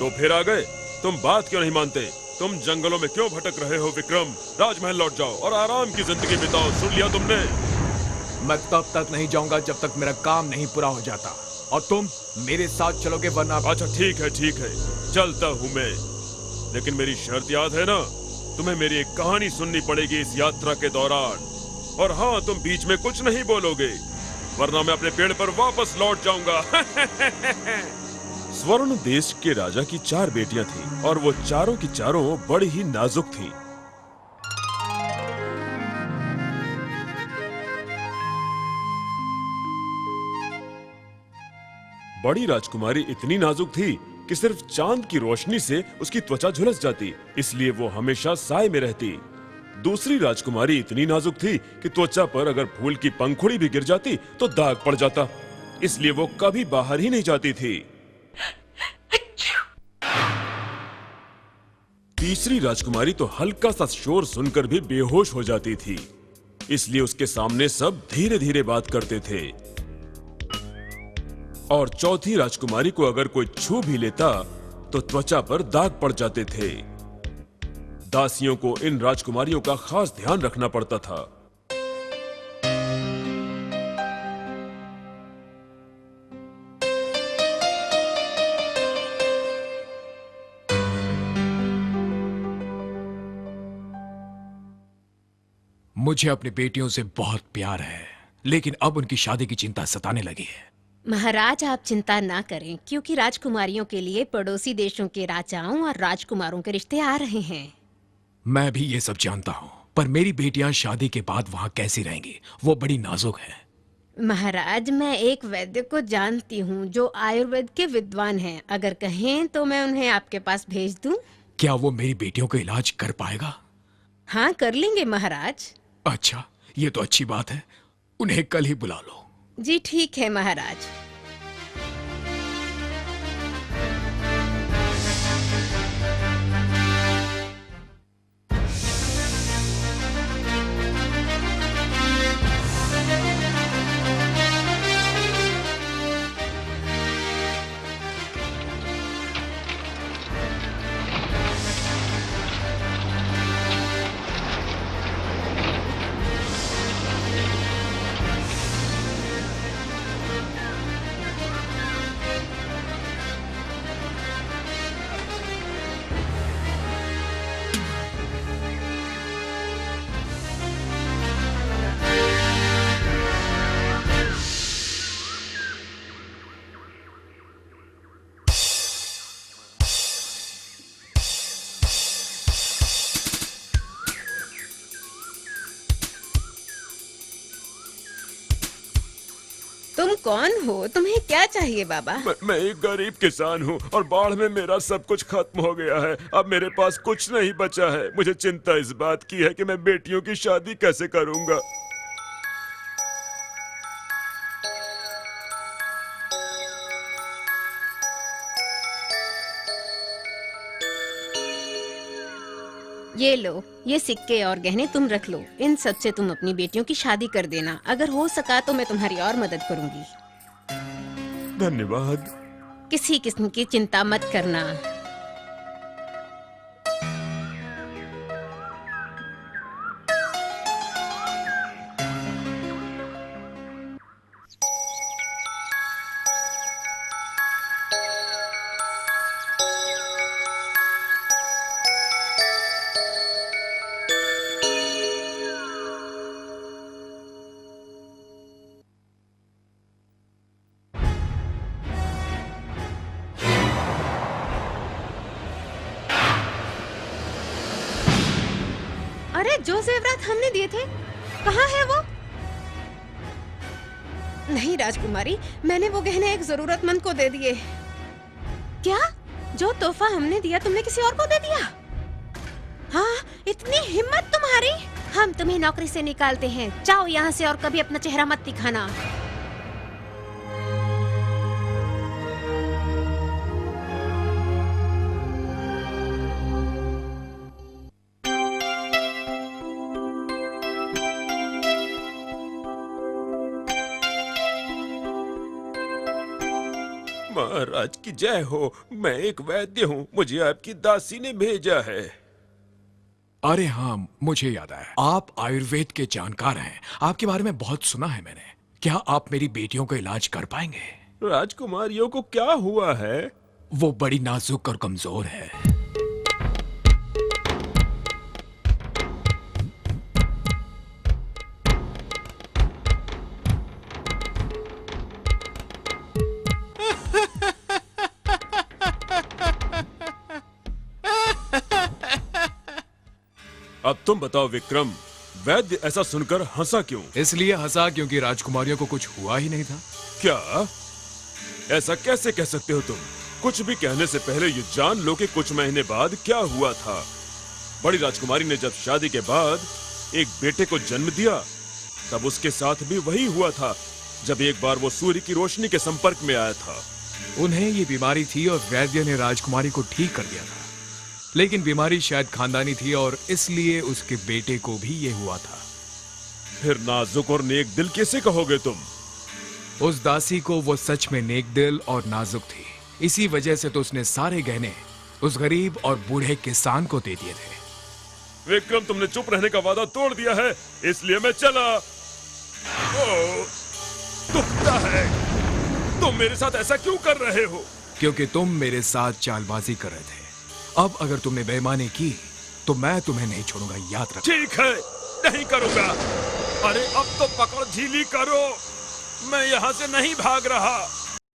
तो फिर आ गए। तुम बात क्यों नहीं मानते? तुम जंगलों में क्यों भटक रहे हो विक्रम? राजमहल लौट जाओ और आराम की जिंदगी बिताओ। सुन लिया तुमने? मैं तब तक नहीं जाऊंगा जब तक मेरा काम नहीं पूरा हो जाता, और तुम मेरे साथ चलोगे वरना। अच्छा ठीक है, चलता हूँ मैं, लेकिन मेरी शर्त याद है ना? तुम्हें मेरी एक कहानी सुननी पड़ेगी इस यात्रा के दौरान। और हाँ, तुम बीच में कुछ नहीं बोलोगे, वरना मैं अपने पेड़ पर वापस लौट जाऊंगा। स्वर्ण देश के राजा की 4 बेटियां थीं और वो चारों की चारों बड़ी ही नाजुक थीं। बड़ी राजकुमारी इतनी नाजुक थी कि सिर्फ चांद की रोशनी से उसकी त्वचा झुलस जाती, इसलिए वो हमेशा साए में रहती। दूसरी राजकुमारी इतनी नाजुक थी कि त्वचा पर अगर फूल की पंखुड़ी भी गिर जाती तो दाग पड़ जाता, इसलिए वो कभी बाहर ही नहीं जाती थी। तीसरी राजकुमारी तो हल्का सा शोर सुनकर भी बेहोश हो जाती थी, इसलिए उसके सामने सब धीरे धीरे बात करते थे। और चौथी राजकुमारी को अगर कोई छू भी लेता तो त्वचा पर दाग पड़ जाते थे। दासियों को इन राजकुमारियों का खास ध्यान रखना पड़ता था। मुझे अपनी बेटियों से बहुत प्यार है, लेकिन अब उनकी शादी की चिंता सताने लगी है। महाराज, आप चिंता ना करें, क्योंकि राजकुमारियों के लिए पड़ोसी देशों के राजाओं और राजकुमारों के रिश्ते आ रहे हैं। मैं भी ये सब जानता हूँ, पर मेरी बेटियां शादी के बाद वहाँ कैसी रहेंगी? वो बड़ी नाजुक है। महाराज, मैं एक वैद्य को जानती हूँ जो आयुर्वेद के विद्वान हैं। अगर कहें तो मैं उन्हें आपके पास भेज दूं? क्या वो मेरी बेटियों का इलाज कर पाएगा? हाँ, कर लेंगे महाराज। अच्छा, ये तो अच्छी बात है। उन्हें कल ही बुला लो। जी ठीक है महाराज। तुम कौन हो? तुम्हें क्या चाहिए बाबा? मैं एक गरीब किसान हूँ और बाढ़ में मेरा सब कुछ खत्म हो गया है। अब मेरे पास कुछ नहीं बचा है। मुझे चिंता इस बात की है कि मैं बेटियों की शादी कैसे करूँगा। ये लो, ये सिक्के और गहने तुम रख लो। इन सब से तुम अपनी बेटियों की शादी कर देना। अगर हो सका तो मैं तुम्हारी और मदद करूंगी। धन्यवाद। किसी किस्म की चिंता मत करना। अरे, जो जेवरात हमने दिए थे, कहाँ है वो? नहीं राजकुमारी, मैंने वो गहने एक जरूरतमंद को दे दिए। क्या? जो तोहफा हमने दिया तुमने किसी और को दे दिया? हाँ, इतनी हिम्मत तुम्हारी! हम तुम्हें नौकरी से निकालते हैं। जाओ यहाँ से और कभी अपना चेहरा मत दिखाना। महाराज की जय हो। मैं एक वैद्य हूँ, मुझे आपकी दासी ने भेजा है। अरे हाँ, मुझे याद आया, आप आयुर्वेद के जानकार हैं। आपके बारे में बहुत सुना है मैंने। क्या आप मेरी बेटियों का इलाज कर पाएंगे? राजकुमारियों को क्या हुआ है? वो बड़ी नाजुक और कमजोर है। अब तुम बताओ विक्रम, वैद्य ऐसा सुनकर हंसा क्यों? इसलिए हंसा क्योंकि राजकुमारियों को कुछ हुआ ही नहीं था। क्या? ऐसा कैसे कह सकते हो तुम? कुछ भी कहने से पहले ये जान लो कि कुछ महीने बाद क्या हुआ था। बड़ी राजकुमारी ने जब शादी के बाद एक बेटे को जन्म दिया, तब उसके साथ भी वही हुआ था जब एक बार वो सूर्य की रोशनी के संपर्क में आया था। उन्हें ये बीमारी थी और वैद्य ने राजकुमारी को ठीक कर दिया था। लेकिन बीमारी शायद खानदानी थी और इसलिए उसके बेटे को भी ये हुआ था। फिर नाजुक और नेक दिल कैसे कहोगे तुम? उस दासी को वो सच में नेक दिल और नाजुक थी। इसी वजह से तो उसने सारे गहने उस गरीब और बूढ़े किसान को दे दिए थे। विक्रम, तुमने चुप रहने का वादा तोड़ दिया है, इसलिए मैं चला। दुखता है। तुम मेरे साथ ऐसा क्यों कर रहे हो? क्योंकि तुम मेरे साथ चालबाजी कर रहे थे। अब अगर तुमने बेईमानी की तो मैं तुम्हें नहीं छोड़ूंगा, याद रखो। ठीक है, नहीं करूंगा। अरे अब तो पकड़ झीली करो, मैं यहाँ से नहीं भाग रहा।